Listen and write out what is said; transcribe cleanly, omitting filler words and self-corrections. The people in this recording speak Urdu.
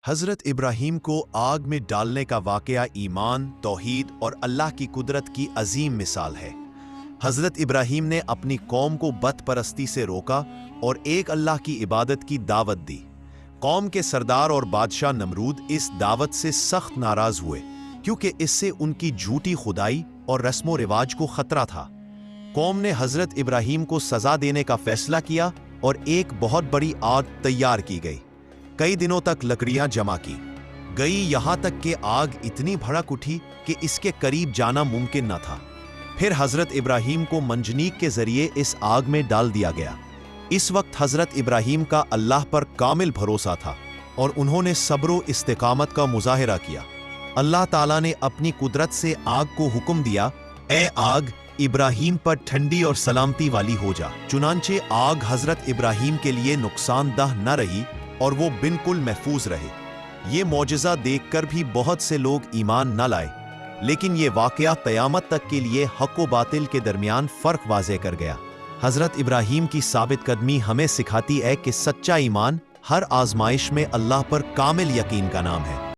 حضرت ابراہیم کو آگ میں ڈالنے کا واقعہ ایمان، توحید اور اللہ کی قدرت کی عظیم مثال ہے۔ حضرت ابراہیم نے اپنی قوم کو بت پرستی سے روکا اور ایک اللہ کی عبادت کی دعوت دی۔ قوم کے سردار اور بادشاہ نمرود اس دعوت سے سخت ناراض ہوئے کیونکہ اس سے ان کی جھوٹی خدائی اور رسم و رواج کو خطرہ تھا۔ قوم نے حضرت ابراہیم کو سزا دینے کا فیصلہ کیا اور ایک بہت بڑی آگ تیار کی گئی۔ کئی دنوں تک لکڑیاں جمع کی گئی، یہاں تک کہ آگ اتنی بھڑک اٹھی کہ اس کے قریب جانا ممکن نہ تھا۔ پھر حضرت ابراہیم کو منجنیق کے ذریعے اس آگ میں ڈال دیا گیا۔ اس وقت حضرت ابراہیم کا اللہ پر کامل بھروسہ تھا اور انہوں نے صبر و استقامت کا مظاہرہ کیا۔ اللہ تعالیٰ نے اپنی قدرت سے آگ کو حکم دیا، اے آگ، ابراہیم پر ٹھنڈی اور سلامتی والی ہو جا۔ چنانچہ آگ حضرت ابراہیم کے لیے نقصان دہ نہ رہی اور وہ بالکل محفوظ رہے۔ یہ معجزہ دیکھ کر بھی بہت سے لوگ ایمان نہ لائے، لیکن یہ واقعہ قیامت تک کے لیے حق و باطل کے درمیان فرق واضح کر گیا۔ حضرت ابراہیم کی ثابت قدمی ہمیں سکھاتی ہے کہ سچا ایمان ہر آزمائش میں اللہ پر کامل یقین کا نام ہے۔